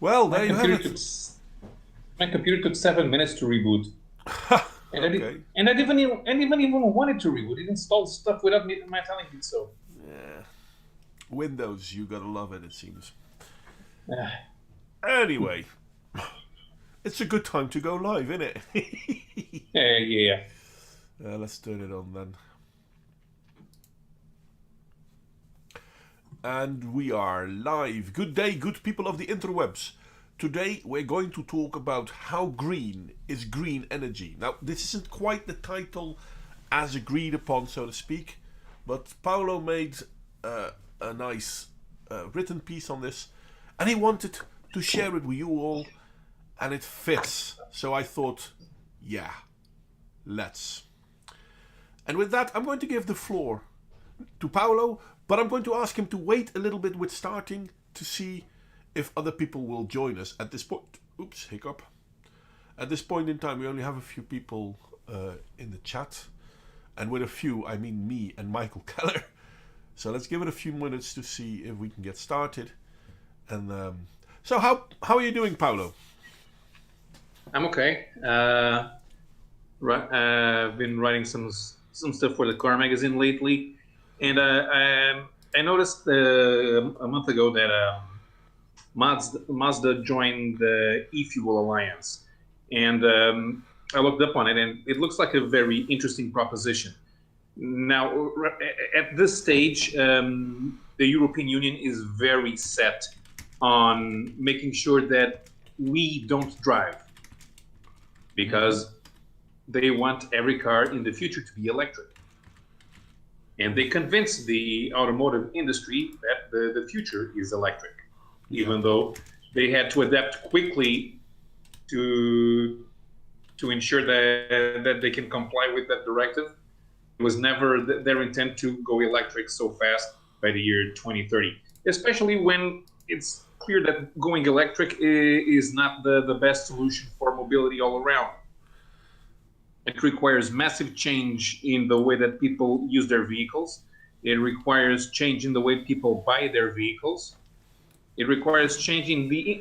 Well, My there you have computer it. took my computer took 7 minutes to reboot, and Okay. I didn't even want it to reboot. It installed stuff without me my telling it so. Yeah. Windows, you gotta love it, it seems. Ah, Anyway, it's a good time to go live, isn't it? yeah. Let's turn it on then. And we are live. Good day, good people of the interwebs. Today we're going to talk about how green is green energy. Now, this isn't quite the title as agreed upon, so to speak, but Paolo made a nice written piece on this, and he wanted to share it with you all, and it fits. So I thought, yeah, let's. And with that, I'm going to give the floor to Paolo, but I'm going to ask him to wait a little bit with starting to see if other people will join us. At this point, oops, hiccup. At this point in time, we only have a few people in the chat, and with a few, I mean me and Michael Keller. So let's give it a few minutes to see if we can get started. And so, how are you doing, Paolo? I'm okay. I've been writing some stuff for the car magazine lately, and I noticed a month ago that Mazda joined the e-fuel alliance, and I looked up on it, and it looks like a very interesting proposition. Now, at this stage, the European Union is very set on making sure that we don't drive because they want every car in the future to be electric. And they convinced the automotive industry that the future is electric, even though they had to adapt quickly to ensure that they can comply with that directive. It was never their intent to go electric so fast by the year 2030, especially when it's clear that going electric is not the best solution for mobility all around. It requires massive change in the way that people use their vehicles. It requires change in the way people buy their vehicles. It requires change in the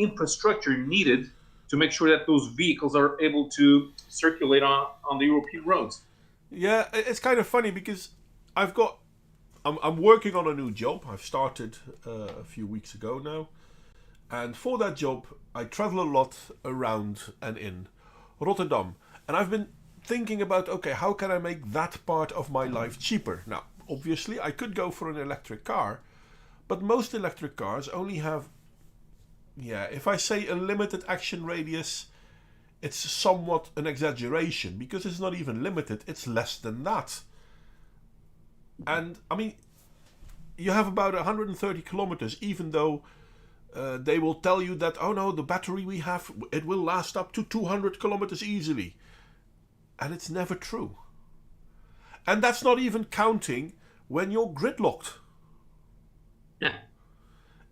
infrastructure needed to make sure that those vehicles are able to circulate on the European roads. Yeah, it's kind of funny because I've got I'm working on a new job. I've started a few weeks ago now, and for that job, I travel a lot around and in Rotterdam, and I've been thinking about, okay, how can I make that part of my life cheaper? Now, obviously, I could go for an electric car, but most electric cars only have, yeah, if I say a limited action radius, it's somewhat an exaggeration because it's not even limited, it's less than that. And I mean, you have about 130 kilometers, even though they will tell you that, oh no, the battery we have, it will last up to 200 kilometers easily. And it's never true. And that's not even counting when you're gridlocked. Yeah.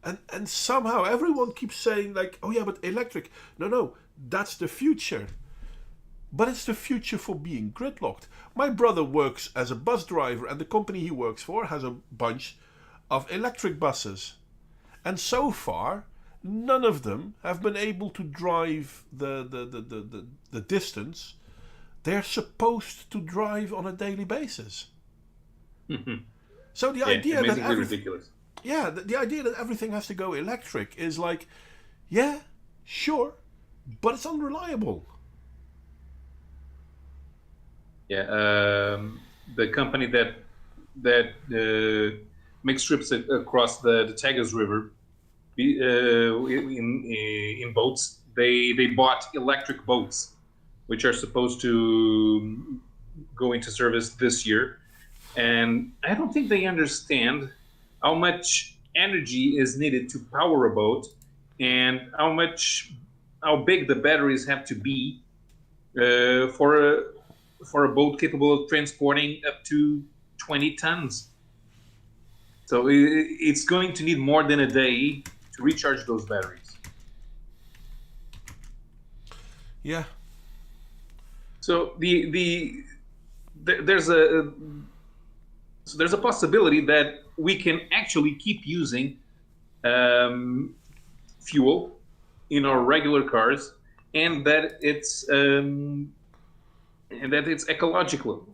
And somehow everyone keeps saying, like, oh yeah, but electric. No, that's the future. But it's the future for being gridlocked. My brother works as a bus driver, and the company he works for has a bunch of electric buses. And so far, none of them have been able to drive the distance they're supposed to drive on a daily basis. So the Yeah, idea that amazingly everything, ridiculous. yeah, the idea that everything has to go electric is like, yeah, sure, but it's unreliable. Yeah, the company that makes trips across the Tagus River in boats, they bought electric boats, which are supposed to go into service this year. And I don't think they understand how much energy is needed to power a boat and how big the batteries have to be for a boat capable of transporting up to 20 tons. So it's going to need more than a day to recharge those batteries. Yeah, So there's a there's a possibility that we can actually keep using fuel in our regular cars, and that it's ecological.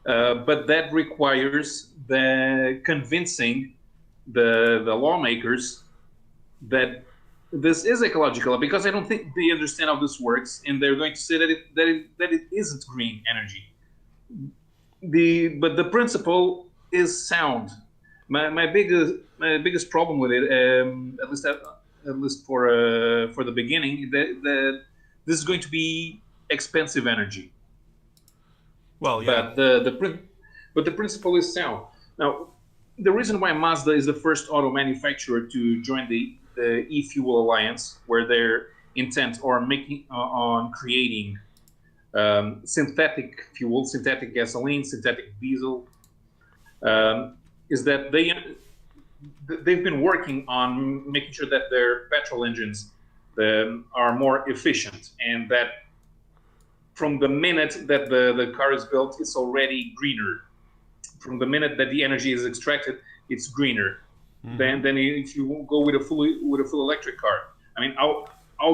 But that requires the convincing the lawmakers that this is ecological, because I don't think they understand how this works, and they're going to say that it isn't green energy. But the principle is sound. My biggest problem with it, at least for the beginning, that this is going to be expensive energy. Well, yeah. But the principle is sound. Now, the reason why Mazda is the first auto manufacturer to join the e-fuel alliance, where they're intent or making on creating synthetic fuel, synthetic gasoline, synthetic diesel, is that they've been working on making sure that their petrol engines are more efficient, and that from the minute that the car is built, it's already greener. From the minute that the energy is extracted, it's greener. Than if you go with a full electric car. I mean, how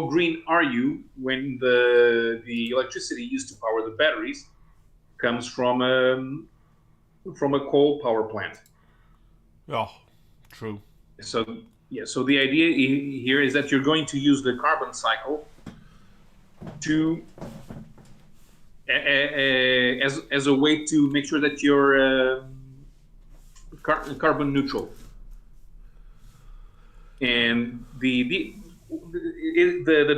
green are you when the electricity used to power the batteries comes from a coal power plant? Oh, true. So yeah, so the idea here is that you're going to use the carbon cycle to as a way to make sure that you're carbon neutral. And the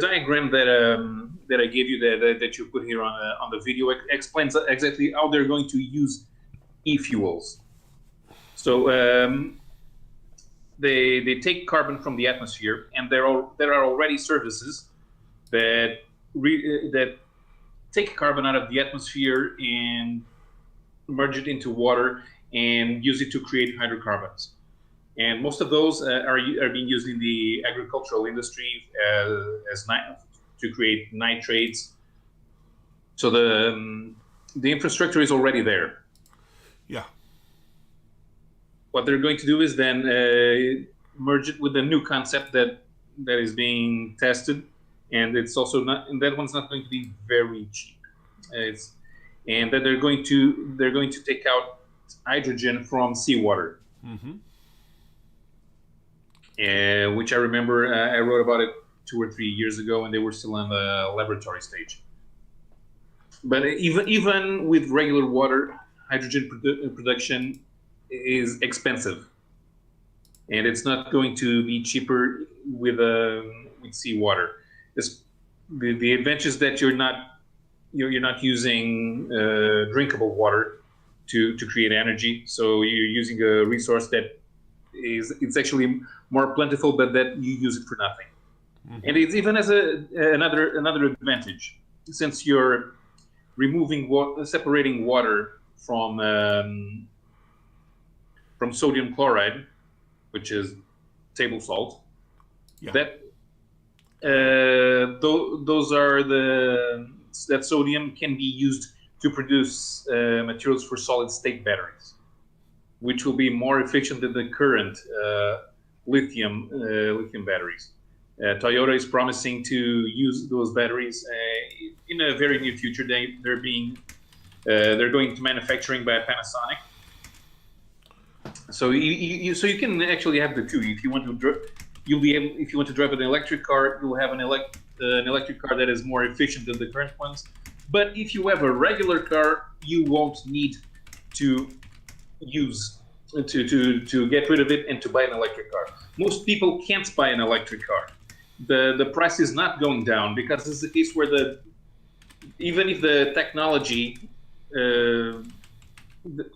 diagram that I gave you, that you put here on the video, explains exactly how they're going to use e-fuels. So they take carbon from the atmosphere, and there are already services that take carbon out of the atmosphere and merge it into water and use it to create hydrocarbons. And most of those are being used in the agricultural industry to create nitrates. So the infrastructure is already there. Yeah. What they're going to do is then merge it with a new concept that is being tested, and it's also not. And that one's not going to be very cheap. And that they're going to take out hydrogen from seawater. Which I remember I wrote about it 2 or 3 years ago, and they were still in the laboratory stage. But even with regular water, hydrogen production is expensive, and it's not going to be cheaper with seawater. The advantage is that you're not using drinkable water to create energy, so you're using a resource that it's actually more plentiful, but that you use it for nothing. And it's even as another advantage, since you're separating water from sodium chloride, which is table salt. Yeah. That sodium can be used to produce materials for solid state batteries, which will be more efficient than the current lithium batteries. Toyota is promising to use those batteries in a very near future. They're going to manufacturing by Panasonic. So you can actually have the two. If you want to, if you want to drive an electric car, you'll have an electric car that is more efficient than the current ones. But if you have a regular car, you won't need to get rid of it and to buy an electric car. Most people can't buy an electric car. The price is not going down, because this is the case where even if the technology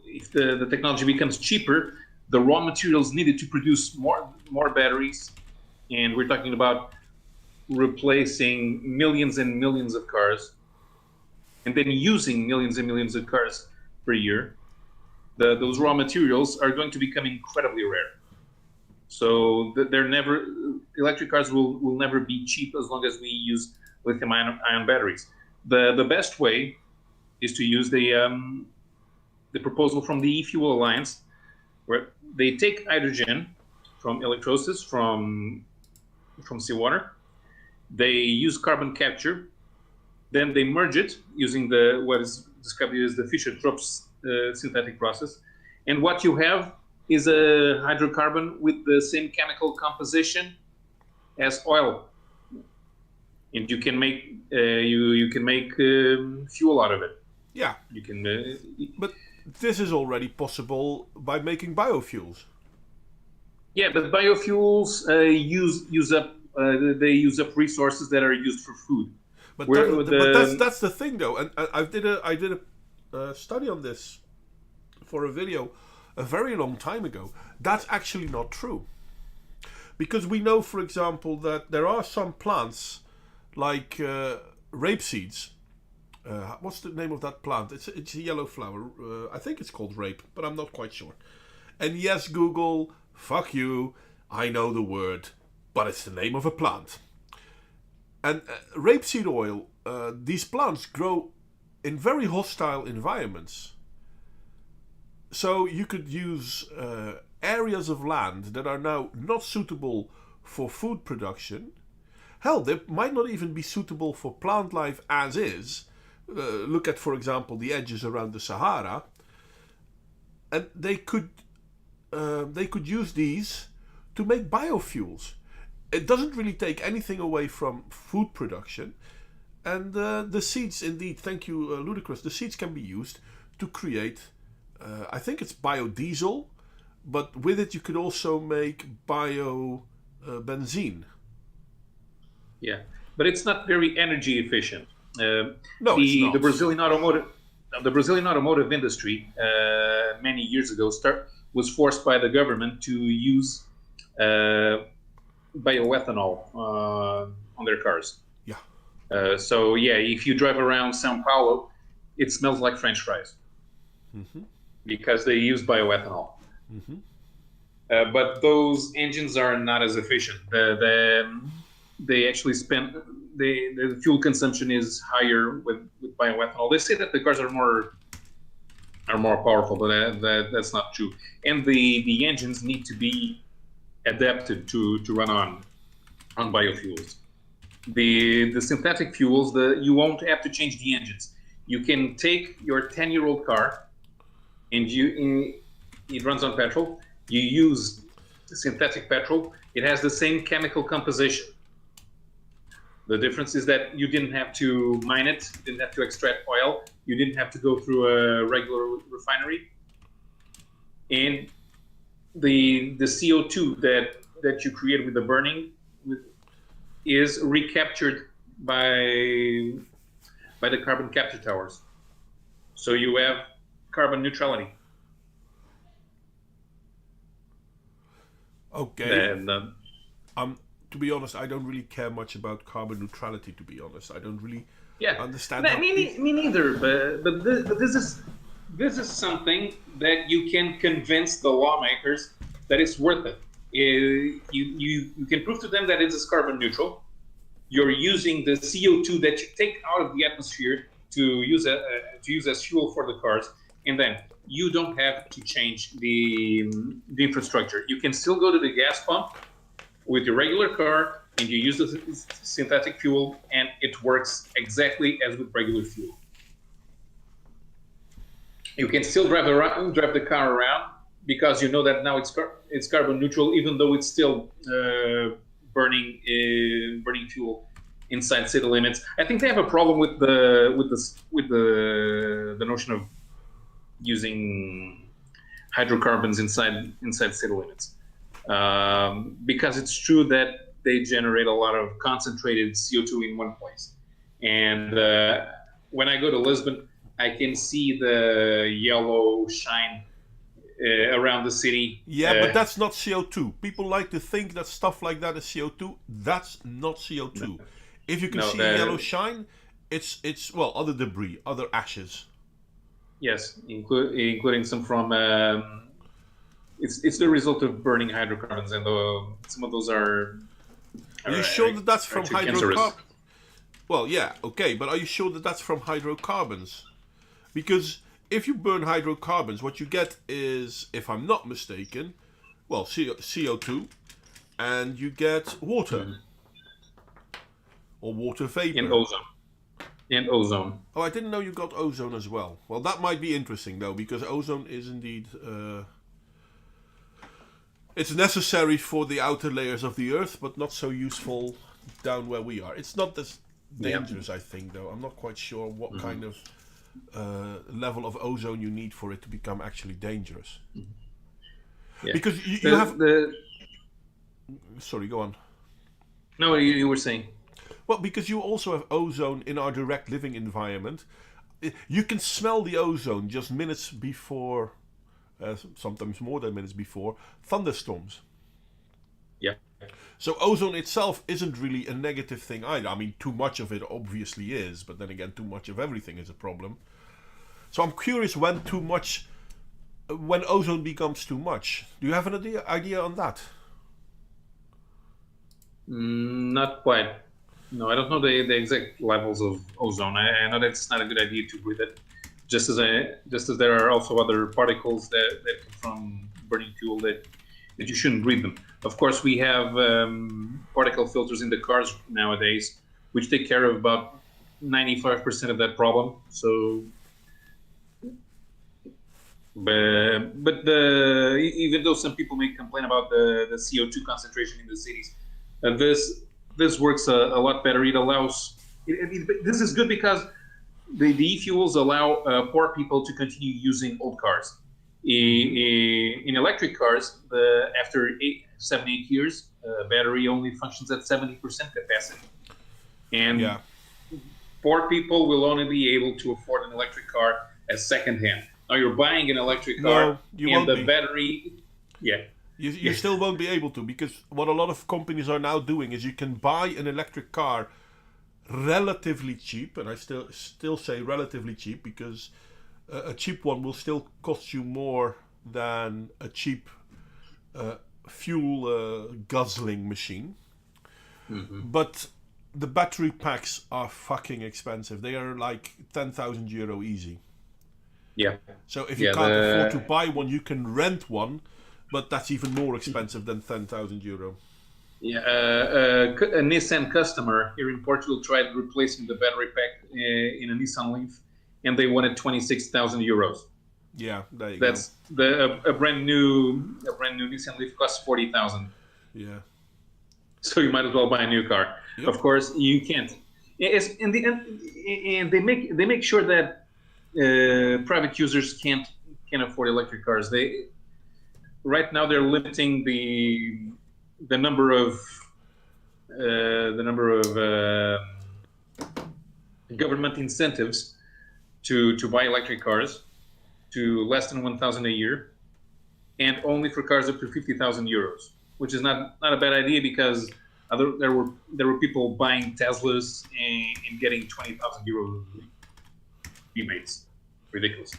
if the technology becomes cheaper, the raw materials needed to produce more batteries, and we're talking about replacing millions and millions of cars, and then using millions and millions of cars per year. Those raw materials are going to become incredibly rare. So electric cars will never be cheap as long as we use lithium-ion batteries. The best way is to use the proposal from the e-fuel alliance, where they take hydrogen from electrolysis from seawater, They use carbon capture, then they merge it using what is described as the Fischer-Tropsch synthetic process, and what you have is a hydrocarbon with the same chemical composition as oil, and you can make fuel out of it. Yeah, You can, but this is already possible by making biofuels. yeah, but biofuels use up resources that are used for food. But, but that's the thing, though, and I did a study on this for a video a very long time ago. That's actually not true, because we know, for example, that there are some plants like rape seeds. What's the name of that plant? It's a yellow flower. I think it's called rape, but I'm not quite sure. And yes, Google, fuck you. I know the word, but it's the name of a plant. And rapeseed oil, these plants grow in very hostile environments. So you could use areas of land that are now not suitable for food production. Hell, they might not even be suitable for plant life as is. Look at, for example, the edges around the Sahara. And they could use these to make biofuels. It doesn't really take anything away from food production. And the seeds, indeed, thank you, Ludicrous, the seeds can be used to create, I think it's biodiesel, but with it you could also make benzene. Yeah, but it's not very energy efficient. No, it's not. The Brazilian automotive industry many years ago was forced by the government to use bioethanol on their cars. Yeah. So yeah, if you drive around São Paulo, it smells like French fries, because they use bioethanol. But those engines are not as efficient. They actually the fuel consumption is higher with bioethanol. They say that the cars are more powerful, but that's not true. And the engines need to be adapted to run on biofuels. The synthetic fuels, you won't have to change the engines. You can take your 10-year-old car, and it runs on petrol. You use synthetic petrol. It has the same chemical composition. The difference is that you didn't have to mine it, you didn't have to extract oil, you didn't have to go through a regular refinery, and the CO2 that you create with the burning is recaptured by the carbon capture towers. So you have carbon neutrality. Okay. And to be honest, I don't really care much about carbon neutrality. To be honest, I don't really understand. Me neither. But this is something that you can convince the lawmakers that it's worth it. You can prove to them that it is carbon neutral. You're using the CO2 that you take out of the atmosphere to use as fuel for the cars, and then you don't have to change the infrastructure. You can still go to the gas pump with your regular car, and you use the synthetic fuel, and it works exactly as with regular fuel. You can still drive the car around, because you know that now it's carbon neutral, even though it's still burning fuel inside city limits. I think they have a problem with the notion of using hydrocarbons inside city limits, because it's true that they generate a lot of concentrated CO2 in one place. And when I go to Lisbon, I can see the yellow shine around the city. Yeah, but that's not CO2. People like to think that stuff like that is CO2. That's not CO2. No. If you can see yellow shine, it's other debris, other ashes. Yes, including some from. It's the result of burning hydrocarbons, and some of those are. Are you sure that that's from hydrocarbons? Well, yeah, okay, but are you sure that that's from hydrocarbons? Because if you burn hydrocarbons, what you get is, if I'm not mistaken, well, CO2, and you get water. or water vapor. And ozone. And ozone. Oh, I didn't know you got ozone as well. Well, that might be interesting though, because ozone is indeed it's necessary for the outer layers of the Earth, but not so useful down where we are. It's not as dangerous, I think, though. I'm not quite sure what kind of level of ozone you need for it to become actually dangerous. Yeah. Because you have the. Sorry, go on. No, you were saying. Well, because you also have ozone in our direct living environment. You can smell the ozone just minutes before, sometimes more than minutes before, thunderstorms. Yeah. So ozone itself isn't really a negative thing either. I mean, too much of it obviously is, but then again, too much of everything is a problem. So I'm curious when ozone becomes too much. Do you have an idea on that? Not quite. No, I don't know the exact levels of ozone. I know that's not a good idea to breathe it. Just as there are also other particles that come from burning fuel that you shouldn't breathe them. Of course, we have particle filters in the cars nowadays, which take care of about 95% of that problem. So, but even though some people may complain about the CO2 concentration in the cities, this works a lot better. It allows. This is good because the e-fuels allow poor people to continue using old cars. In electric cars, after 7-8 years, battery only functions at 70% capacity, and poor people will only be able to afford an electric car as secondhand. Now you're buying an electric car, and the battery, You still won't be able to, because what a lot of companies are now doing is you can buy an electric car relatively cheap, and I still say relatively cheap, because a cheap one will still cost you more than a cheap fuel guzzling machine. But the battery packs are fucking expensive. They are like €10,000 easy. Yeah. So if you can't afford to buy one, you can rent one, but that's even more expensive than €10,000. Yeah, a Nissan customer here in Portugal tried replacing the battery pack in a Nissan Leaf, and they wanted €26,000. Yeah, there you That's go. A brand new Nissan Leaf costs 40,000. Yeah. So you might as well buy a new car. Yep. Of course, you can't. And they make sure that private users can't afford electric cars. Right now they're limiting the number of government incentives to buy electric cars to less than 1,000 a year, and only for cars up to €50,000, which is not a bad idea, because there were people buying Teslas and getting €20,000 rebates. Ridiculous.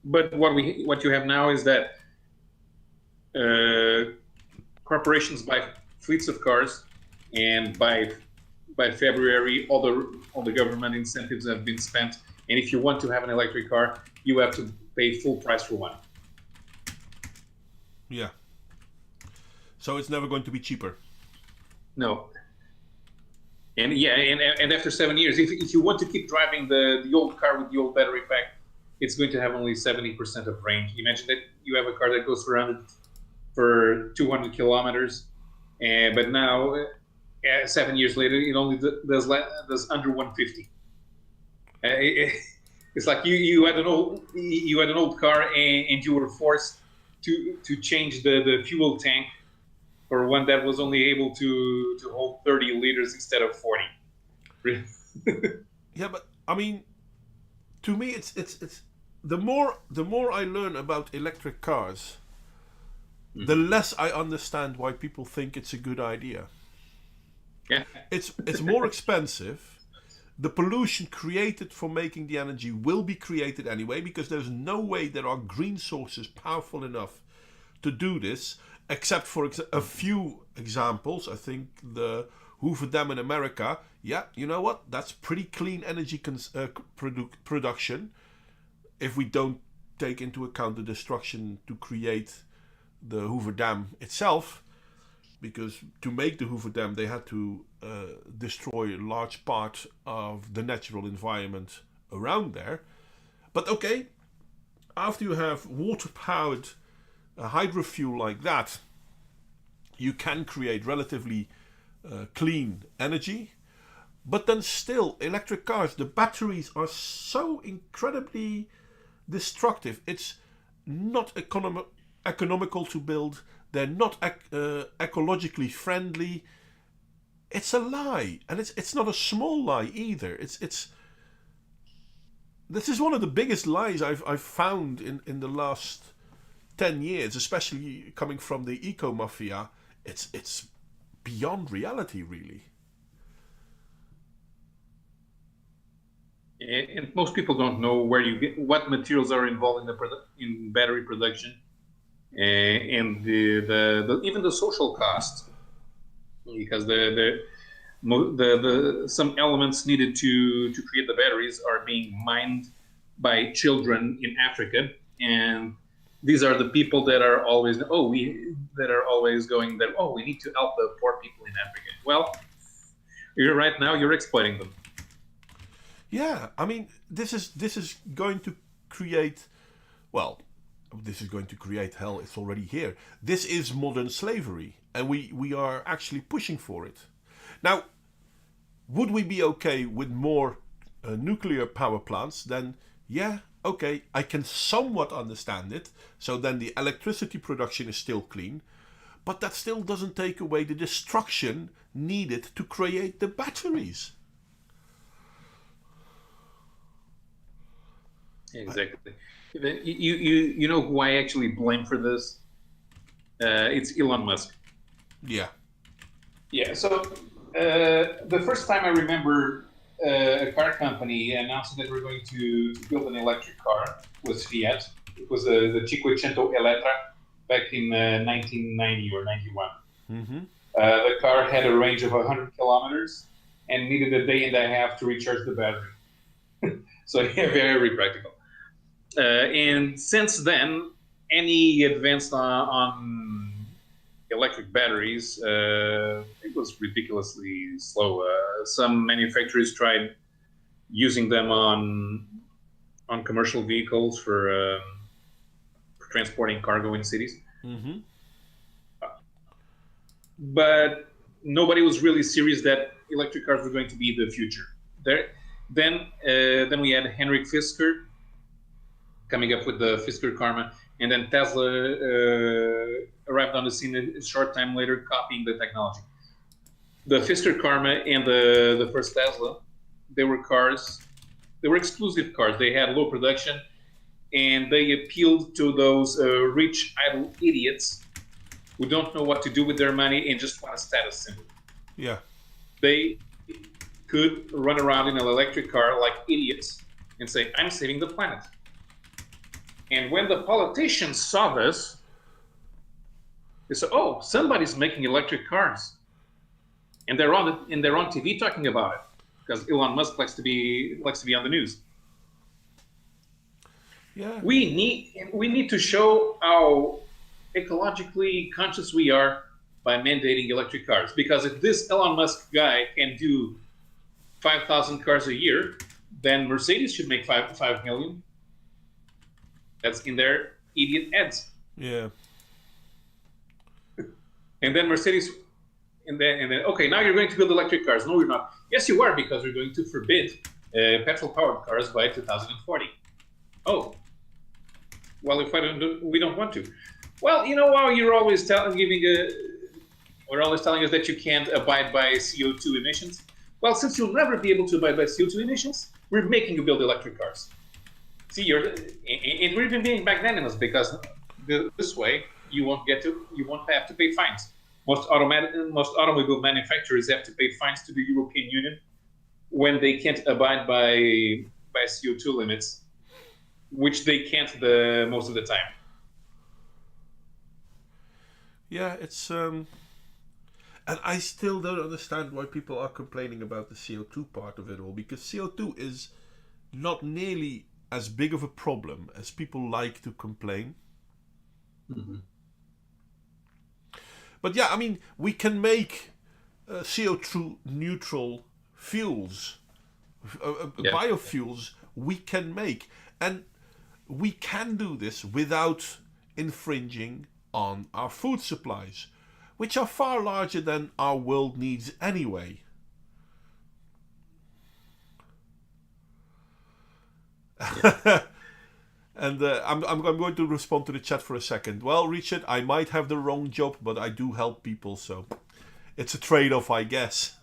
But what you have now is that corporations buy fleets of cars, and by February all the government incentives have been spent, and if you want to have an electric car, you have to pay full price for one. Yeah. So it's never going to be cheaper. No. And after 7 years, if you want to keep driving the old car with the old battery pack, it's going to have only 70% of range. Imagine that you have a car that goes for 200 kilometers, but now 7 years later, it only does under 150. It's like you had an old car, and you were forced to change the fuel tank for one that was only able to hold 30 liters instead of 40. Yeah, but I mean, to me, it's the more I learn about electric cars, the less I understand why people think it's a good idea. Yeah, it's more expensive. The pollution created for making the energy will be created anyway, because there's no way there are green sources powerful enough to do this, except for a few examples. I think the Hoover Dam in America, yeah, you know what? That's pretty clean energy production, if we don't take into account the destruction to create the Hoover Dam itself. because to make the Hoover Dam, they had to destroy a large part of the natural environment around there. But okay, after you have water-powered hydrofuel like that, you can create relatively clean energy. But then still, electric cars, the batteries are so incredibly destructive. It's not economical to build. They're not ecologically friendly. It's a lie, and it's not a small lie either. It's this is one of the biggest lies I've found in the last 10 years, especially coming from the eco mafia. It's beyond reality, really. And most people don't know where you get what materials are involved in battery production, and the even the social cost, because the some elements needed to create the batteries are being mined by children in Africa, and these are the people that are always going that we need to help the poor people in Africa. Well, you're right now you're exploiting them. Yeah, I mean, this is going to create, well, this is going to create hell. It's already here. This is modern slavery, and we are actually pushing for it. Now, would we be okay with more nuclear power plants? Then, yeah, okay, I can somewhat understand it. So then the electricity production is still clean, but that still doesn't take away the destruction needed to create the batteries. Exactly. You know who I actually blame for this? It's Elon Musk. Yeah. Yeah. So the first time I remember a car company announcing that we're going to build an electric car was Fiat. It was the Cinquecento Elettra back in 1990 or 91. Mm-hmm. The car had a range of 100 kilometers and needed a day and a half to recharge the battery. So yeah, very practical. And since then, any advance on electric batteries, it was ridiculously slow. Some manufacturers tried using them on commercial vehicles for transporting cargo in cities. Mm-hmm. But nobody was really serious that electric cars were going to be the future. Then we had Henrik Fisker coming up with the Fisker Karma, and then Tesla arrived on the scene a short time later, copying the technology. The Fisker Karma and the first Tesla, they were exclusive cars. They had low production, and they appealed to those rich, idle idiots who don't know what to do with their money and just want a status symbol. Yeah. They could run around in an electric car like idiots and say, I'm saving the planet. And when the politicians saw this, they said, "Oh, somebody's making electric cars," and they're on TV talking about it because Elon Musk likes to be on the news. Yeah. We need to show how ecologically conscious we are by mandating electric cars. Because if this Elon Musk guy can do 5,000 cars a year, then Mercedes should make 5 million. That's in their idiot heads. Yeah. And then Mercedes, and then okay, now you're going to build electric cars. No, you're not. Yes, you are, because we're going to forbid petrol-powered cars by 2040. Oh, well, if we don't want to. Well, you know how you're always we're always telling us that you can't abide by CO2 emissions. Well, since you'll never be able to abide by CO2 emissions, we're making you build electric cars. See, and we're even being magnanimous because this way you won't have to pay fines. Most automobile manufacturers have to pay fines to the European Union when they can't abide by CO2 limits, which they can't most of the time. Yeah, it's and I still don't understand why people are complaining about the CO2 part of it all, because CO2 is not nearly as big of a problem as people like to complain. Mm-hmm. But yeah, I mean, we can make CO2 neutral fuels, Yeah. biofuels. We can make, and we can do this without infringing on our food supplies, which are far larger than our world needs anyway. And I'm going to respond to the chat for a second. Well, Richard, I might have the wrong job, but I do help people, so it's a trade-off, I guess.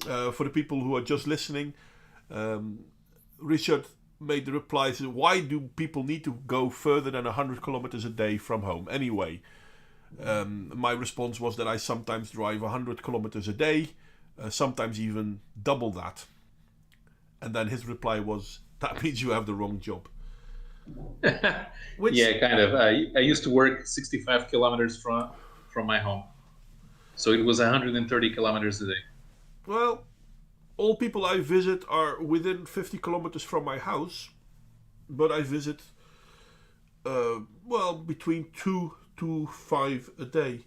For the people who are just listening, Richard made the reply, why do people need to go further than 100 kilometers a day from home anyway? My response was that I sometimes drive 100 kilometers a day, sometimes even double that. And then his reply was, that means you have the wrong job. Which, yeah, kind of. I used to work 65 kilometers from my home. So it was 130 kilometers a day. well, all people I visit are within 50 kilometers from my house, but I visit, between 2 to 5 a day.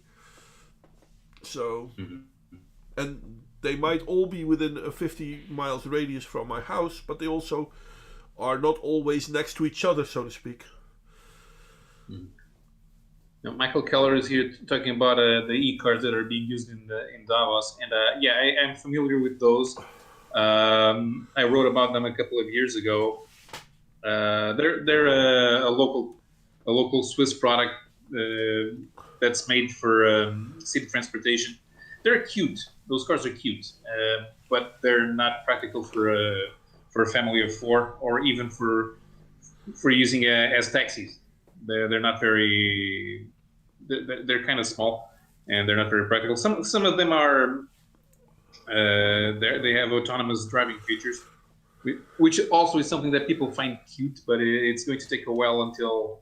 So, and they might all be within a 50 miles radius from my house, but they also are not always next to each other, so to speak. Now, Michael Keller is here talking about the e-cars that are being used in Davos, and yeah, I am familiar with those. I wrote about them a couple of years ago. They're a local Swiss product that's made for city transportation. They're cute. Those cars are cute, but they're not practical for a family of 4, or even for using as taxis. They're not very. They're kind of small, and they're not very practical. Some of them are. They have autonomous driving features, which also is something that people find cute, but it's going to take a while until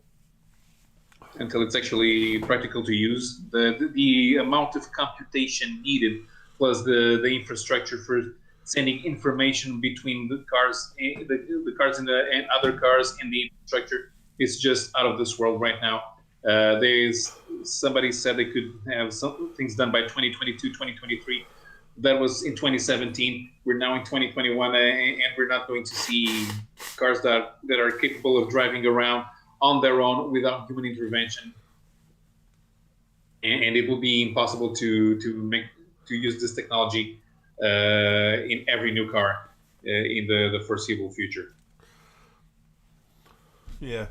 it's actually practical to use. The amount of computation needed, plus the infrastructure for sending information between the cars, the cars and other cars, and the infrastructure is just out of this world right now. Somebody said they could have some things done by 2022, 2023. That was in 2017. We're now in 2021, and we're not going to see cars that are capable of driving around on their own without human intervention. And it will be impossible to use this technology in every new car in the foreseeable future. Yeah,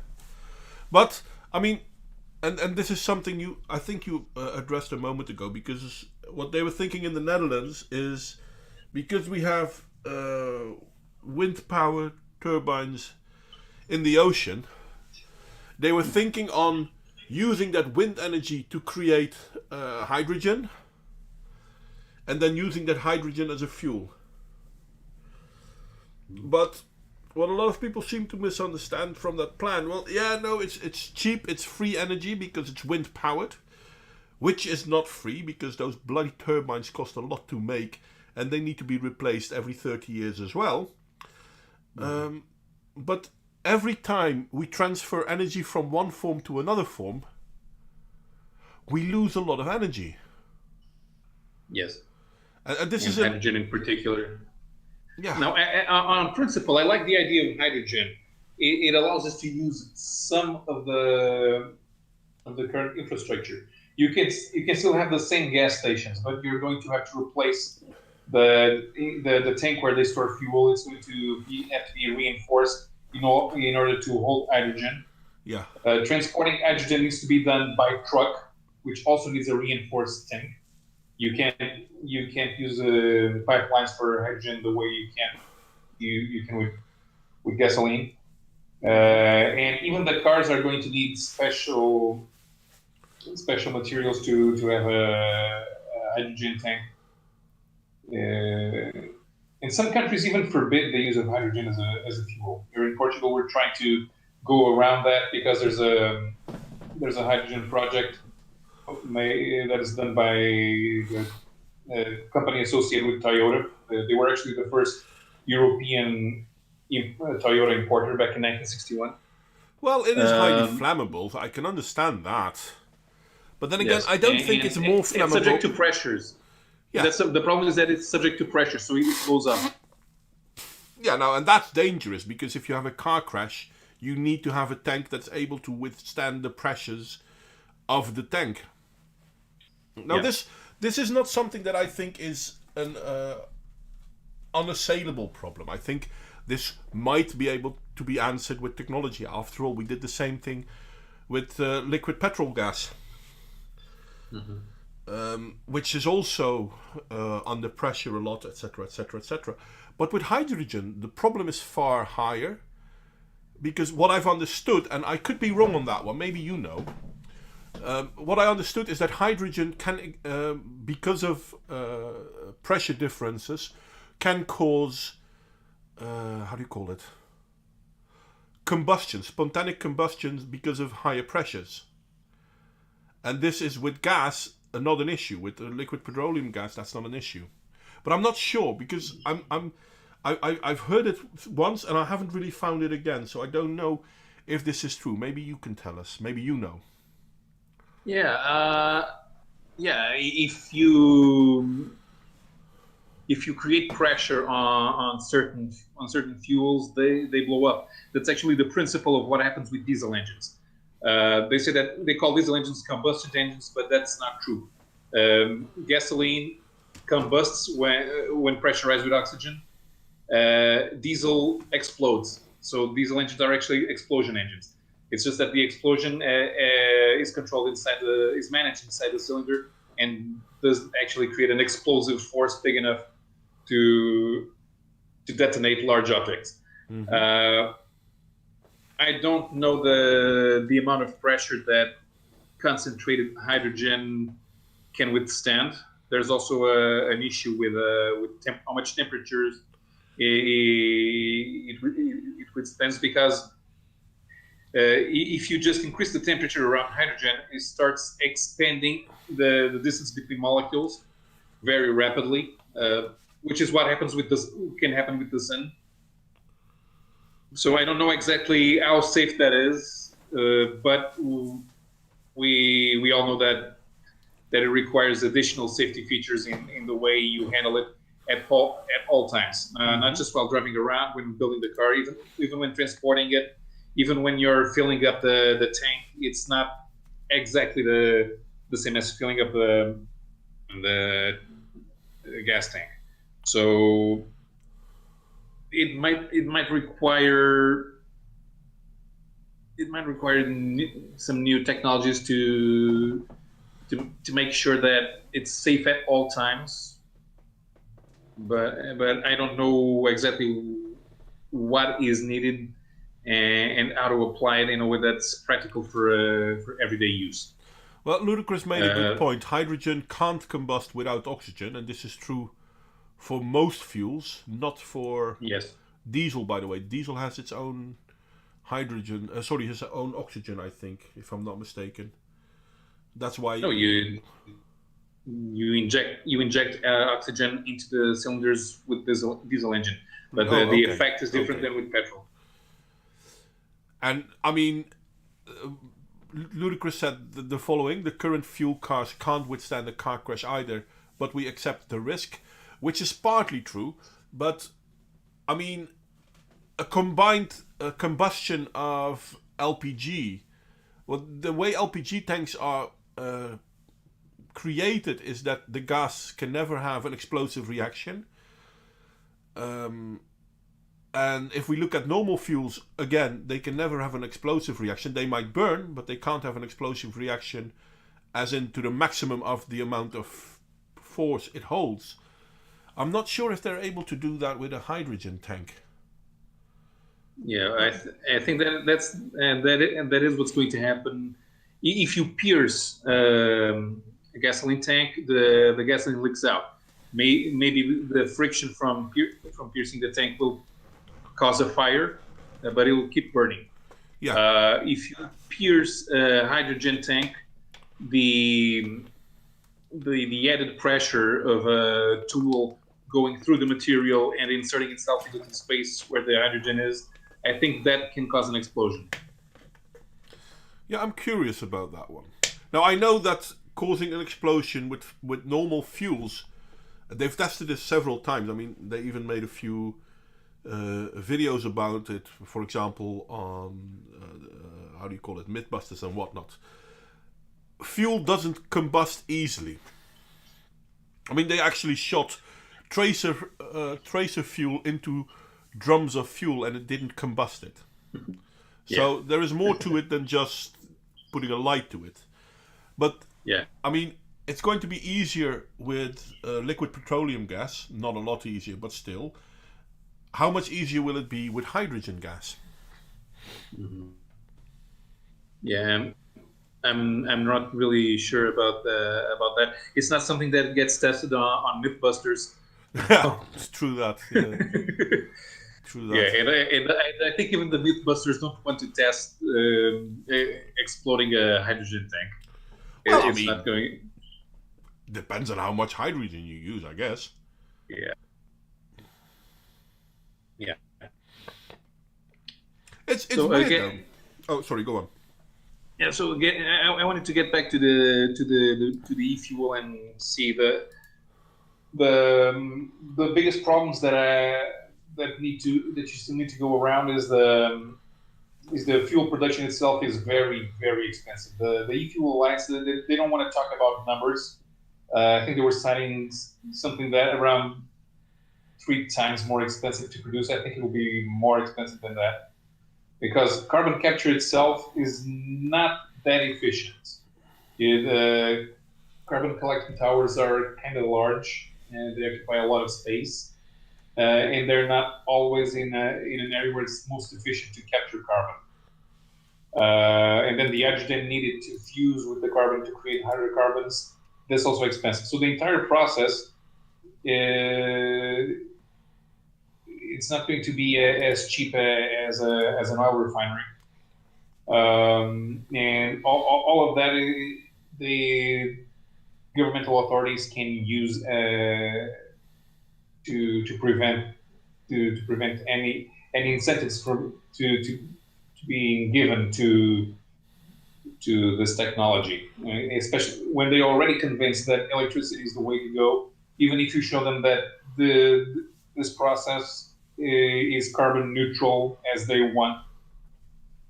but I mean, and this is something I think you addressed a moment ago, because what they were thinking in the Netherlands is, because we have wind power turbines in the ocean, they were thinking on using that wind energy to create hydrogen, and then using that hydrogen as a fuel. But what a lot of people seem to misunderstand from that plan, well, yeah, no, it's cheap, it's free energy because it's wind powered, which is not free because those bloody turbines cost a lot to make, and they need to be replaced every 30 years as well. But every time we transfer energy from one form to another form, we lose a lot of energy. Yes. And this is hydrogen in particular. Yeah. Now, on principle, I like the idea of hydrogen. It allows us to use some of the current infrastructure. You can still have the same gas stations, but you're going to have to replace the tank where they store fuel. It's going to have to be reinforced, in order to hold hydrogen. Yeah. Transporting hydrogen needs to be done by truck, which also needs a reinforced tank. You can't use pipelines for hydrogen the way you can with gasoline. And even the cars are going to need special materials to have a hydrogen tank. In some countries, even forbid the use of hydrogen as a fuel. Here in Portugal, we're trying to go around that because there's a hydrogen project that is done by a company associated with Toyota. They were actually the first European Toyota importer back in 1961. Well, it is highly flammable. I can understand that. But then again, Yes, I don't think it's more it's flammable. subject to pressures. Yeah. The problem is that it's subject to pressure, so it blows up. Yeah, now, and that's dangerous because if you have a car crash, you need to have a tank that's able to withstand the pressures of the tank. Now, Yeah. this is not something that I think is an unassailable problem. I think this might be able to be answered with technology. After all, we did the same thing with liquid petrol gas, which is also under pressure a lot, etc., etc., etc. But with hydrogen, the problem is far higher, because what I've understood, and I could be wrong on that one, maybe you know, what I understood is that hydrogen can, because of pressure differences, can cause, how do you call it? Combustion, spontaneous combustions because of higher pressures. And this is with gas not an issue. With liquid petroleum gas, that's not an issue. But I'm not sure because I've heard it once and I haven't really found it again. So I don't know if this is true. Maybe you can tell us. Maybe you know. Yeah, if you create pressure on certain fuels, they blow up. That's actually the principle of what happens with diesel engines. They say that they call diesel engines combustion engines, but that's not true. Gasoline combusts when pressurized with oxygen. Diesel explodes. So diesel engines are actually explosion engines. It's just that the explosion is controlled is managed inside the cylinder and does actually create an explosive force big enough to detonate large objects. Mm-hmm. I don't know the amount of pressure that concentrated hydrogen can withstand. There's also an issue with how much temperatures it withstands, because if you just increase the temperature around hydrogen, it starts expanding the distance between molecules very rapidly, which is what happens can happen with the sun. So I don't know exactly how safe that is, but we all know that it requires additional safety features in the way you handle it at all times, not just while driving around, when building the car, even when transporting it, even when you're filling up the tank. It's not exactly the same as filling up the gas tank. So it might require some new technologies to make sure that it's safe at all times. But I don't know exactly what is needed and how to apply it in a way that's practical for everyday use. Well, Ludacris made a good point. Hydrogen can't combust without oxygen, and this is true for most fuels, not for diesel, by the way. Diesel has its own hydrogen, has its own oxygen, I think, if I'm not mistaken. That's why... No, you inject oxygen into the cylinders with diesel engine, but the effect is different than with petrol. And, I mean... Ludacris said the following: the current fuel cars can't withstand a car crash either, but we accept the risk, which is partly true. But I mean, a combined combustion of LPG, well, the way LPG tanks are created is that the gas can never have an explosive reaction. And if we look at normal fuels, again, they can never have an explosive reaction. They might burn, but they can't have an explosive reaction as in to the maximum of the amount of force it holds. I'm not sure if they're able to do that with a hydrogen tank. Yeah, I think that is what's going to happen. If you pierce a gasoline tank, the gasoline leaks out. Maybe the friction from piercing the tank will cause a fire, but it will keep burning. Yeah. If you pierce a hydrogen tank, the added pressure of a tool going through the material and inserting itself into the space where the hydrogen is, I think that can cause an explosion. Yeah, I'm curious about that one. Now I know that causing an explosion with normal fuels, they've tested this several times. I mean, they even made a few videos about it. For example, on how do you call it, Mythbusters and whatnot. Fuel doesn't combust easily. I mean, they actually shot tracer fuel into drums of fuel, and it didn't combust it. So Yeah. there is more to it than just putting a light to it. But Yeah. I mean, it's going to be easier with liquid petroleum gas. Not a lot easier, but still. How much easier will it be with hydrogen gas? Yeah. I'm not really sure about that. It's not something that gets tested on MythBusters. Yeah, it's true that. Yeah, true Yeah, that. and I think even the MythBusters don't want to test exploding a hydrogen tank. Well, I It's mean, not going. depends on how much hydrogen you use, I guess. Yeah, yeah. It's So weird though. again, Oh, sorry. Go on. yeah. So again, I wanted to get back to the e-fuel and see the biggest problems that you still need to go around is the fuel production itself is very, very expensive. The e-fuel alliance, they don't want to talk about numbers. I think they were citing something that around 3 times more expensive to produce. I think it will be more expensive than that because carbon capture itself is not that efficient. Carbon collecting towers are kind of large and they occupy a lot of space. And they're not always in an area where it's most efficient to capture carbon. And then the hydrogen needed to fuse with the carbon to create hydrocarbons. That's also expensive. So the entire process, it's not going to be as cheap as an oil refinery. And all of that, the governmental authorities can use to prevent any incentives to being given to this technology, especially when they're already convinced that electricity is the way to go. Even if you show them that this process is carbon neutral as they want,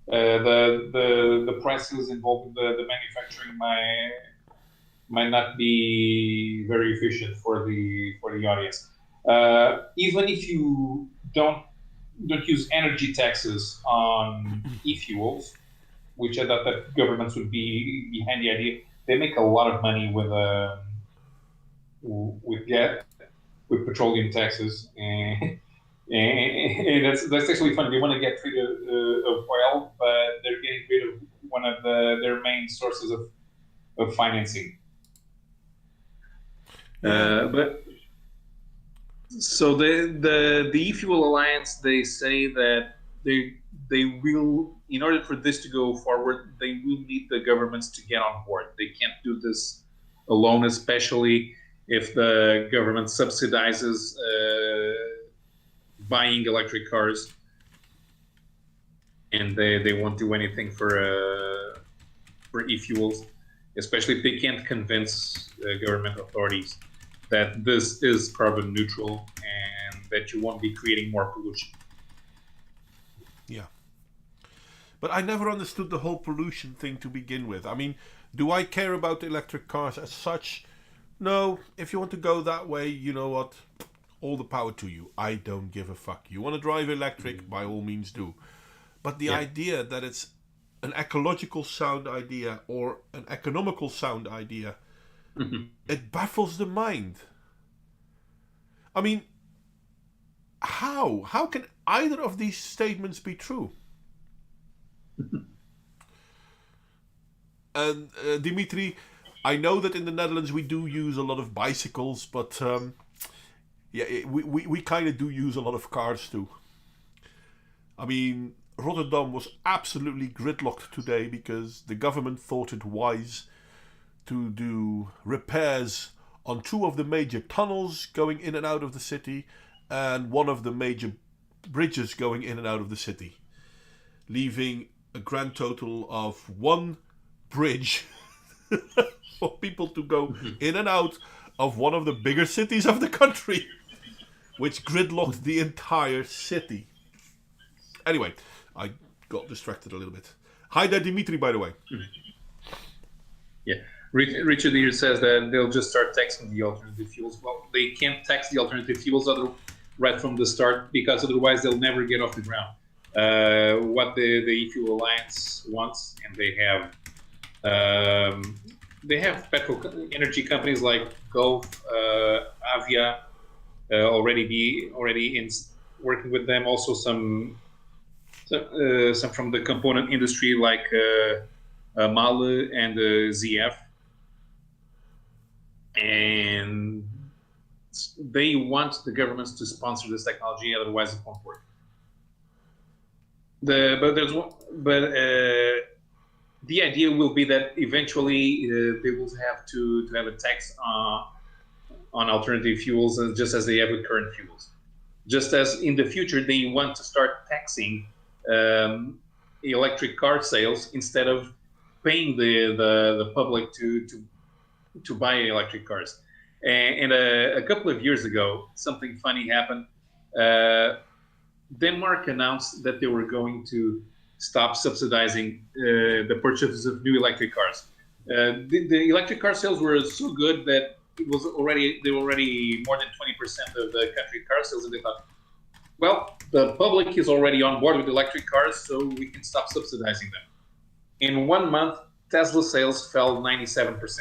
the prices involved in the manufacturing might not be very efficient for the audience. Even if you don't use energy taxes on e-fuels, which I thought that governments would be behind the idea, they make a lot of money with gas, with petroleum taxes, and that's actually fun. They want to get rid of oil, but they're getting rid of one of their main sources of financing. But so the e-fuel alliance, they say that they will, in order for this to go forward, they will need the governments to get on board. They can't do this alone, especially if the government subsidizes buying electric cars, and they won't do anything for e-fuels, especially if they can't convince government authorities that this is carbon neutral and that you won't be creating more pollution. Yeah. But I never understood the whole pollution thing to begin with. I mean, do I care about electric cars as such? No. If you want to go that way, you know what? All the power to you. I don't give a fuck. You want to drive electric? By all means do. But the idea that it's an ecological sound idea or an economical sound idea, it baffles the mind. I mean, how? How can either of these statements be true? And Dimitri, I know that in the Netherlands we do use a lot of bicycles, but we kind of do use a lot of cars too. I mean, Rotterdam was absolutely gridlocked today because the government thought it wise to do repairs on 2 of the major tunnels going in and out of the city and 1 of the major bridges going in and out of the city, leaving a grand total of 1 bridge for people to go in and out of one of the bigger cities of the country, which gridlocked the entire city. Anyway, I got distracted a little bit. Hi there, Dimitri, by the way. Yeah. Richard here says that they'll just start taxing the alternative fuels. Well, they can't tax the alternative fuels right from the start, because otherwise they'll never get off the ground. What the E-Fuel Alliance wants, and they have petrol energy companies like Gulf, Avia, already in working with them. Also some from the component industry like Male and ZF, and they want the governments to sponsor this technology, otherwise it won't work. The idea will be that eventually they will have to have a tax on alternative fuels, just as they have with current fuels. Just as in the future they want to start taxing electric car sales instead of paying the public to buy electric cars. And a couple of years ago, something funny happened. Denmark announced that they were going to stop subsidizing the purchases of new electric cars. The electric car sales were so good that they were already more than 20% of the country car sales, and they thought, well, the public is already on board with electric cars, so we can stop subsidizing them. In 1 month, Tesla sales fell 97%.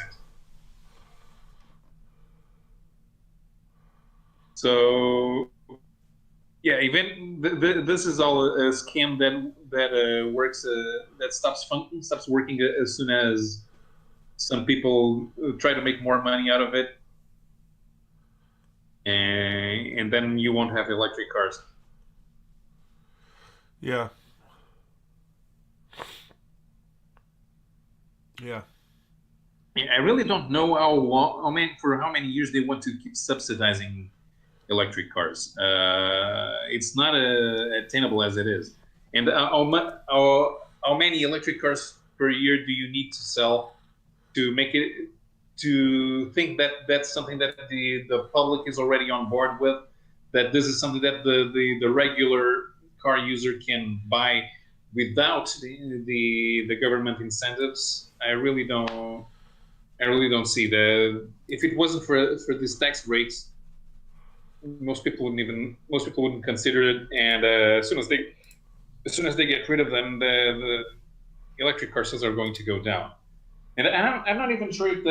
So, yeah, even this is all a scam that works that stops working as soon as some people try to make more money out of it, and then you won't have electric cars. Yeah. Yeah. I really don't know for how many years they want to keep subsidizing electric cars. It's not attainable as it is. And how many electric cars per year do you need to sell to make it, to think that that's something that the public is already on board with, that this is something that the regular car user can buy without the government incentives? I really don't see if it wasn't for these tax rates, most people wouldn't consider it. And as soon as they get rid of them, the electric car sales are going to go down. And I'm not even sure if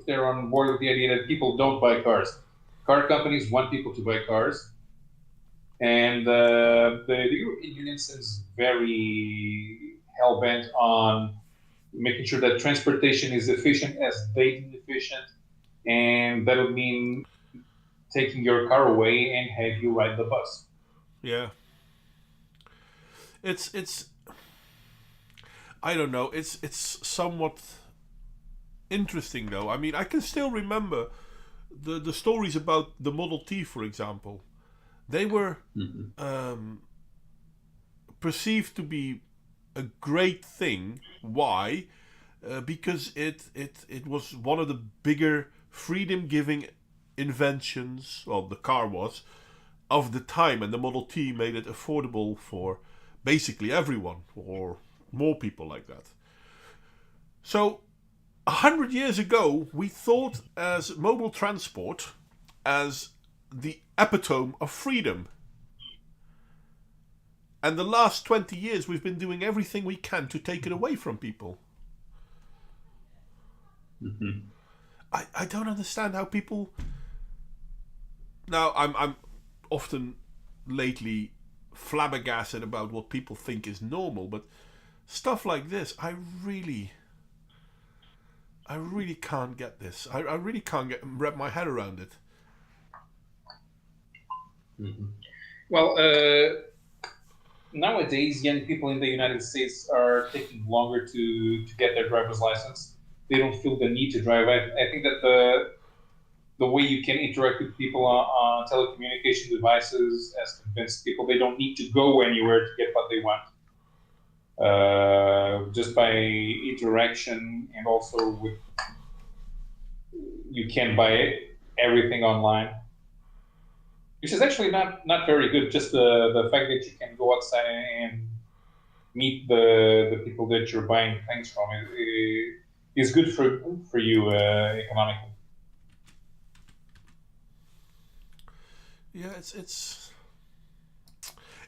they're on board with the idea that people don't buy cars. Car companies want people to buy cars, and the European Union is very hell-bent on making sure that transportation is efficient as data efficient, and that would mean taking your car away and have you ride the bus. Yeah. It's I don't know. It's somewhat interesting though. I mean, I can still remember the stories about the Model T, for example. They were perceived to be a great thing. Why? Because it was one of the bigger freedom-giving inventions, well, the car was, of the time, and the Model T made it affordable for basically everyone, or more people like that. So 100 years ago, we thought as mobile transport as the epitome of freedom. And the last 20 years, we've been doing everything we can to take it away from people. Mm-hmm. I don't understand how people... Now, I'm often lately flabbergasted about what people think is normal, but stuff like this, I really can't get this. I really can't wrap my head around it. Mm-hmm. Well, nowadays, young people in the United States are taking longer to get their driver's license. They don't feel the need to drive. I think that the way you can interact with people on telecommunication devices has convinced people they don't need to go anywhere to get what they want. just by interaction, and also with you can buy everything online, which is actually not very good. Just the fact that you can go outside and meet the people that you're buying things from is good for you economically. Yeah,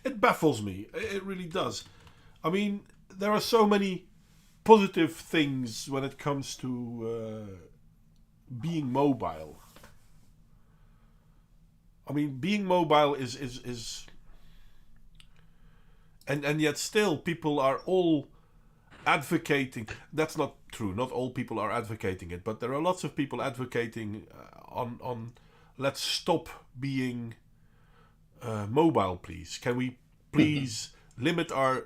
it baffles me. It really does. I mean, there are so many positive things when it comes to being mobile. I mean, being mobile is and yet still people are all advocating. That's not true. Not all people are advocating it, but there are lots of people advocating on let's stop being mobile, please. Can we please limit our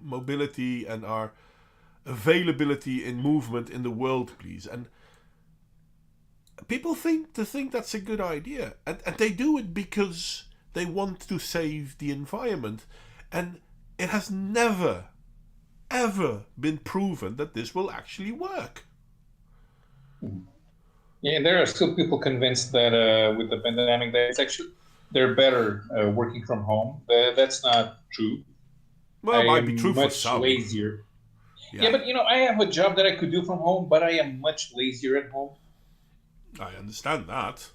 mobility and our availability in movement in the world, please? And people think that's a good idea, and they do it because they want to save the environment, and it has never ever been proven that this will actually work. Yeah, there are still people convinced that with the pandemic that it's actually they're better working from home. That's not true. Well, I it might be am true for much some. lazier. Yeah, Yeah, but I have a job that I could do from home, but I am much lazier at home. I understand that.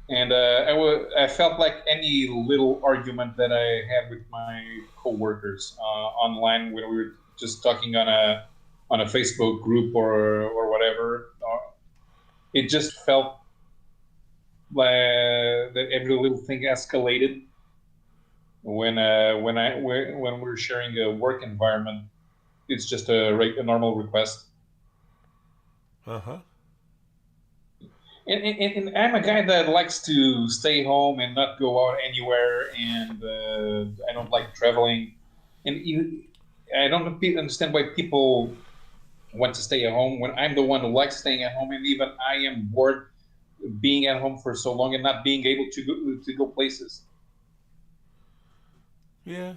And I felt like any little argument that I had with my coworkers online when we were just talking on a Facebook group or whatever, it just felt that every little thing escalated when we're sharing a work environment. It's just a normal request. Uh huh. And I'm a guy that likes to stay home and not go out anywhere, and I don't like traveling. And I don't understand why people want to stay at home when I'm the one who likes staying at home, and even I am bored being at home for so long and not being able to go places. Yeah.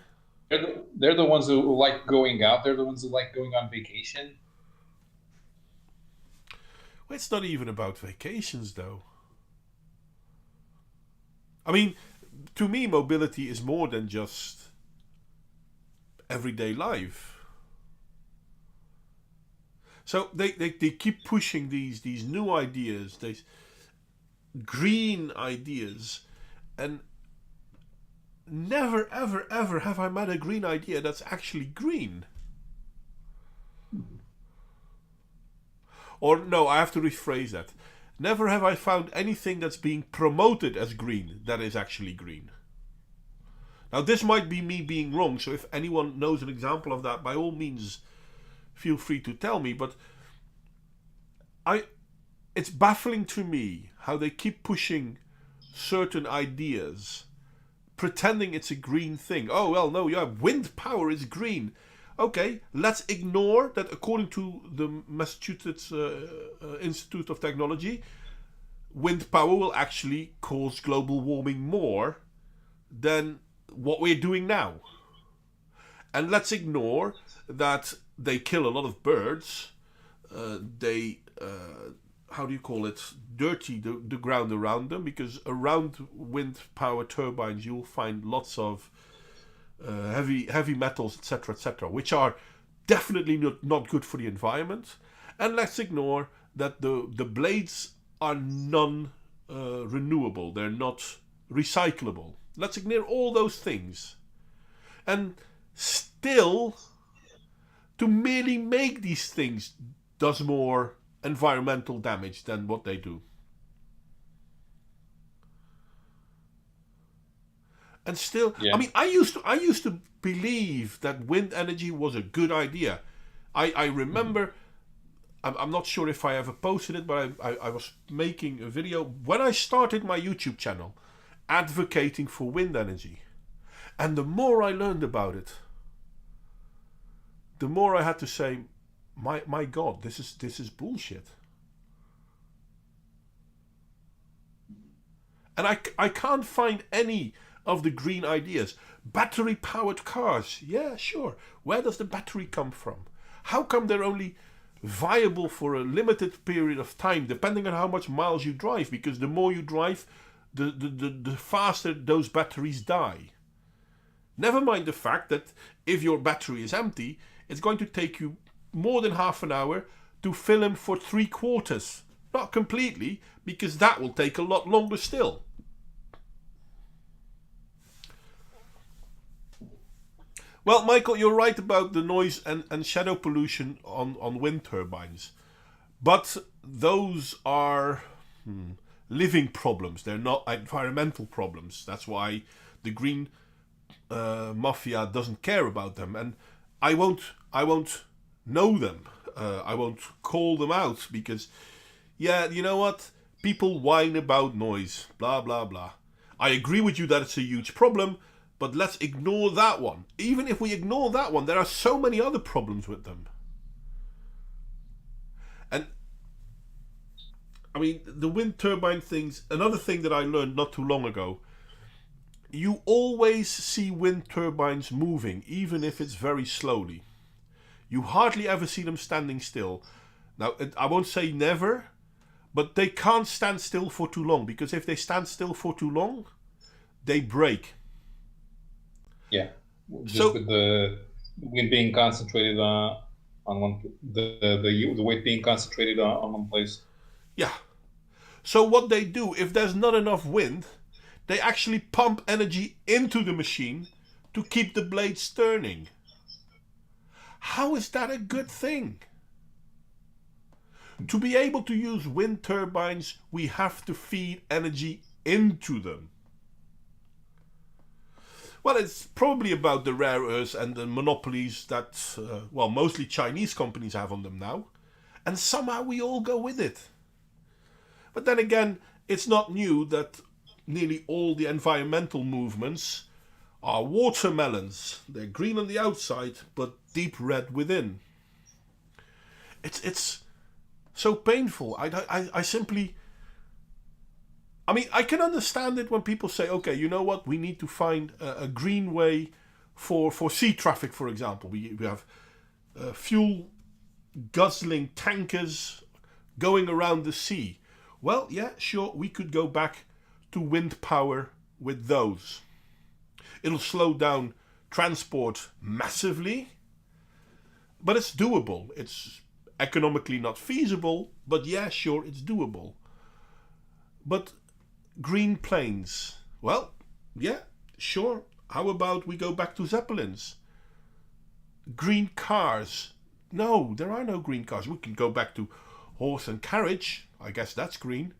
They're the ones who like going out. They're the ones who like going on vacation. Well, it's not even about vacations, though. I mean, to me, mobility is more than just everyday life. So they keep pushing these new ideas, these green ideas, and never ever ever have I met a green idea that's actually green. Or no, I have to rephrase that. Never have I found anything that's being promoted as green that is actually green. Now, this might be me being wrong, so if anyone knows an example of that, by all means, feel free to tell me. But it's baffling to me how they keep pushing certain ideas, pretending it's a green thing. Oh, well, no, yeah, wind power is green. Okay, let's ignore that according to the Massachusetts Institute of Technology, wind power will actually cause global warming more than what we're doing now. And let's ignore that they kill a lot of birds. They, how do you call it, dirty the ground around them, because around wind power turbines you'll find lots of heavy metals, etc., which are definitely not good for the environment. And let's ignore that the blades are non renewable, they're not recyclable. Let's ignore all those things. And still, to merely make these things does more environmental damage than what they do. And still, I Yeah. mean, I used to believe that wind energy was a good idea. I remember, I'm not sure if I ever posted it, but I was making a video when I started my YouTube channel advocating for wind energy. And the more I learned about it, the more I had to say, my God, this is bullshit. And I can't find any of the green ideas. Battery powered cars. Yeah, sure. Where does the battery come from? How come they're only viable for a limited period of time, depending on how much miles you drive? Because the more you drive, the faster those batteries die. Never mind the fact that if your battery is empty, it's going to take you more than half an hour to fill them for 3/4. Not completely, because that will take a lot longer still. Well, Michael, you're right about the noise and shadow pollution on wind turbines. But those are living problems. They're not environmental problems. That's why the green mafia doesn't care about them. And I won't know them. I won't call them out because, yeah, you know what? People whine about noise, blah, blah, blah. I agree with you that it's a huge problem, but let's ignore that one. Even if we ignore that one, there are so many other problems with them. And, I mean, the wind turbine things, another thing that I learned not too long ago, you always see wind turbines moving, even if it's very slowly. You hardly ever see them standing still. Now, I won't say never, but they can't stand still for too long, because if they stand still for too long, they break. Yeah, just with the wind being concentrated on one, the weight being concentrated on one place. Yeah. So what they do, if there's not enough wind, they actually pump energy into the machine to keep the blades turning. How is that a good thing? To be able to use wind turbines, we have to feed energy into them. Well, it's probably about the rare earths and the monopolies that, mostly Chinese companies have on them now. And somehow we all go with it. But then again, it's not new that nearly all the environmental movements are watermelons. They're green on the outside, but deep red within. It's so painful. I simply... I mean, I can understand it when people say, okay, you know what, we need to find a green way for sea traffic, for example. We have fuel guzzling tankers going around the sea. Well, yeah, sure, we could go back to wind power with those. It'll slow down transport massively, but it's doable. It's economically not feasible, but yeah, sure, it's doable. But green planes, well, yeah, sure. How about we go back to Zeppelins? Green cars. No, there are no green cars. We can go back to horse and carriage. I guess that's green.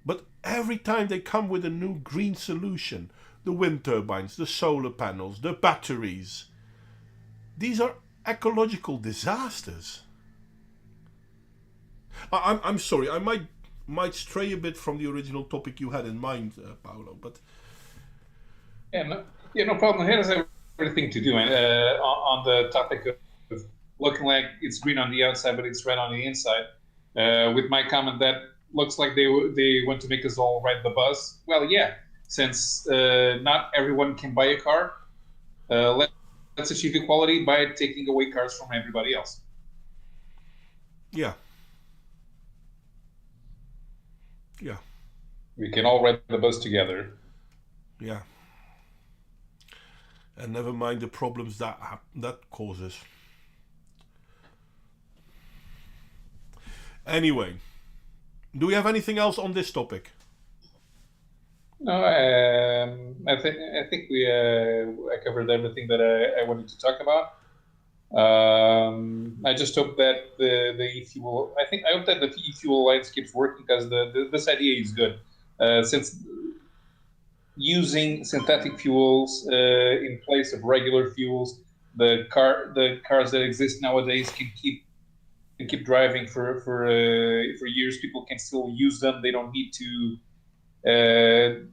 But every time they come with a new green solution, the wind turbines, the solar panels, the batteries, these are ecological disasters. I'm sorry, I might stray a bit from the original topic you had in mind, Paolo, but... No problem. It has everything to do on the topic of looking like it's green on the outside, but it's red on the inside. With my comment that looks like they want to make us all ride the bus. Well, yeah, since not everyone can buy a car, let's achieve equality by taking away cars from everybody else. Yeah. Yeah. We can all ride the bus together. Yeah. And never mind the problems that causes. Anyway, do we have anything else on this topic? No, I think I covered everything that I wanted to talk about. I just hope that the e-fuel. I hope that the e-fuel alliance keeps working because this idea is good. Since using synthetic fuels in place of regular fuels, the cars that exist nowadays can keep driving for years. People can still use them. They don't need to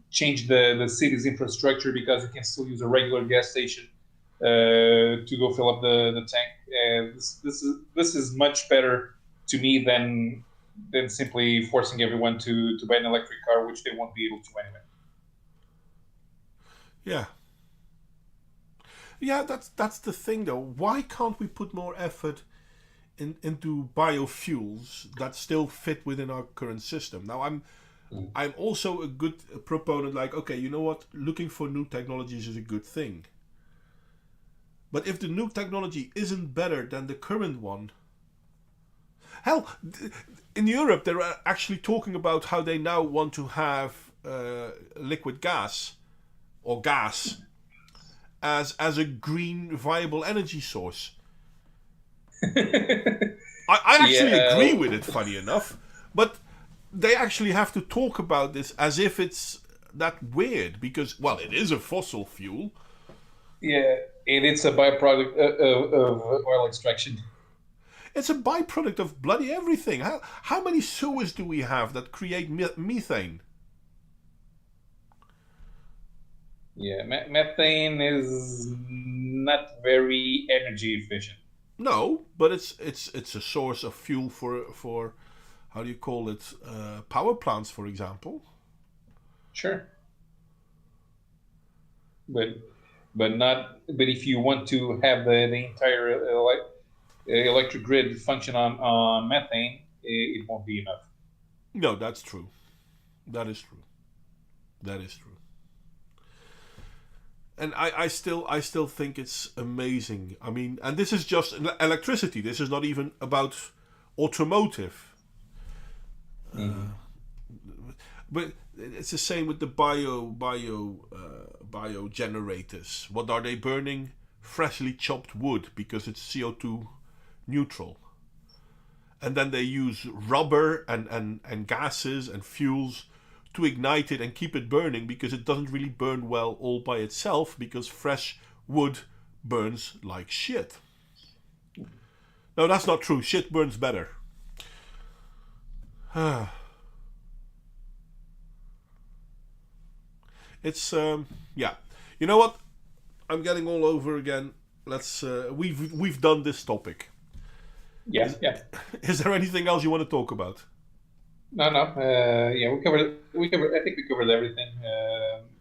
change the city's infrastructure because you can still use a regular gas station to go fill up the tank. This is much better to me than simply forcing everyone to buy an electric car, which they won't be able to anyway. Yeah. Yeah, that's the thing though. Why can't we put more effort into biofuels that still fit within our current system? Now I'm also a good proponent, like, okay, you know what? Looking for new technologies is a good thing. But if the new technology isn't better than the current one, hell, in Europe they're actually talking about how they now want to have liquid gas or gas as a green viable energy source. I actually Yeah, agree with it, funny enough, but they actually have to talk about this as if it's that weird because, well, it is a fossil fuel. yeah, and it's a byproduct of oil extraction. It's a byproduct of bloody everything. How many sewers do we have that create methane? Yeah, methane is not very energy efficient. No, but it's a source of fuel for how do you call it, power plants, for example. Sure, but not. But if you want to have the entire electric grid function on methane, it won't be enough. No, that's true. That is true. That is true. And I still think it's amazing. I mean, and this is just electricity. This is not even about automotive. Mm-hmm. But it's the same with the bio generators. What are they burning? Freshly chopped wood because it's CO2 neutral. And then they use rubber and gases and fuels to ignite it and keep it burning because it doesn't really burn well all by itself because fresh wood burns like shit. No, that's not true. Shit burns better. It's yeah. You know what? I'm getting all over again. Let's we've done this topic. Yeah, yeah. Is there anything else you want to talk about? No, no. Yeah, we covered. We covered. I think we covered everything.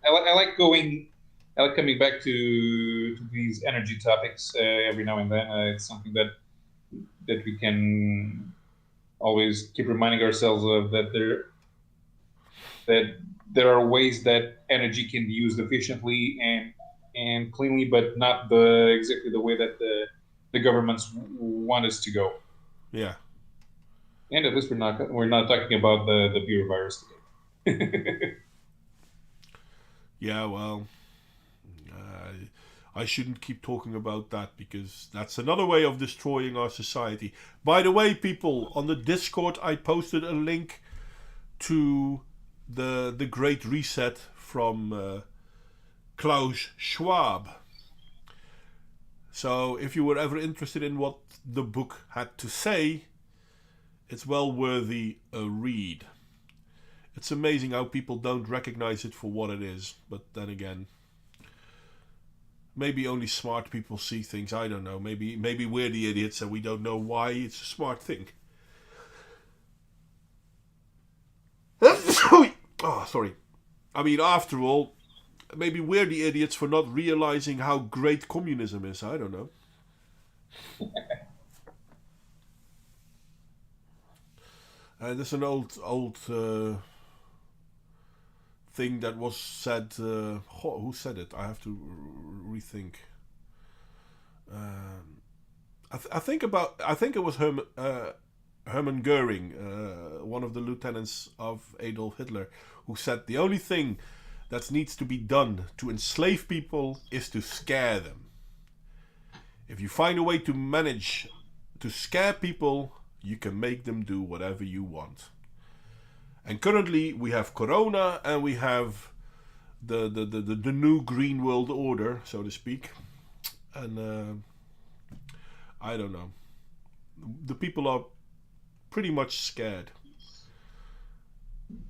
I like going. I like coming back to these energy topics every now and then. It's something that we can always keep reminding ourselves of that there are ways that energy can be used efficiently and cleanly, but not exactly the way that the governments want us to go. Yeah. And at least we're not talking about the beer virus today. Yeah, well, I shouldn't keep talking about that because that's another way of destroying our society. By the way, people, on the Discord I posted a link to the Great Reset from Klaus Schwab. So if you were ever interested in what the book had to say, it's well worthy a read. It's amazing how people don't recognize it for what it is, but then again, maybe only smart people see things. I don't know. Maybe we're the idiots and we don't know why it's a smart thing. Oh, sorry. I mean, after all, maybe we're the idiots for not realizing how great communism is. I don't know. There's an old thing that was said. Who said it? I have to rethink. I think it was Hermann Goering, one of the lieutenants of Adolf Hitler, who said the only thing that needs to be done to enslave people is to scare them. If you find a way to manage to scare people, you can make them do whatever you want. And currently we have Corona and we have the new green world order, so to speak. And I don't know. The people are pretty much scared.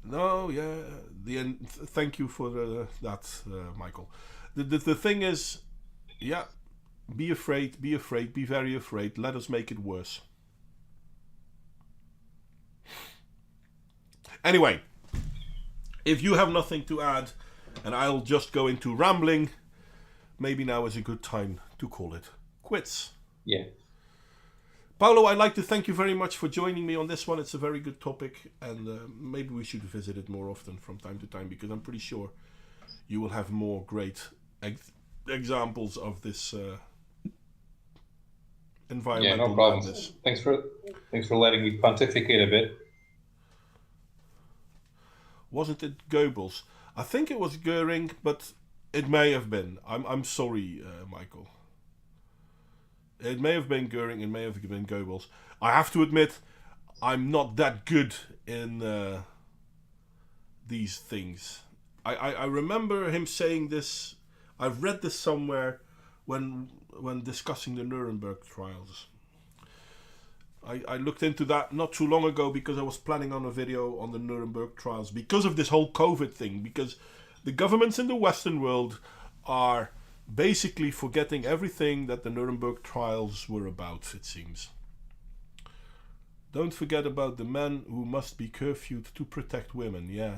No, yeah. The end. Thank you for that, Michael. The thing is, yeah. Be afraid. Be afraid. Be very afraid. Let us make it worse. Anyway, if you have nothing to add, and I'll just go into rambling. Maybe now is a good time to call it quits. Yeah. Paolo, I'd like to thank you very much for joining me on this one. It's a very good topic, and maybe we should visit it more often from time to time, because I'm pretty sure you will have more great examples of this environmental Yeah, no problem. madness. Thanks for letting me pontificate a bit. Wasn't it Goebbels? I think it was Goering, but it may have been. I'm sorry, Michael. It may have been Goering, it may have been Goebbels. I have to admit, I'm not that good in these things. I remember him saying this. I've read this somewhere when discussing the Nuremberg trials. I looked into that not too long ago because I was planning on a video on the Nuremberg trials because of this whole COVID thing, because the governments in the Western world are basically forgetting everything that the Nuremberg trials were about, it seems. Don't forget about the men who must be curfewed to protect women. Yeah,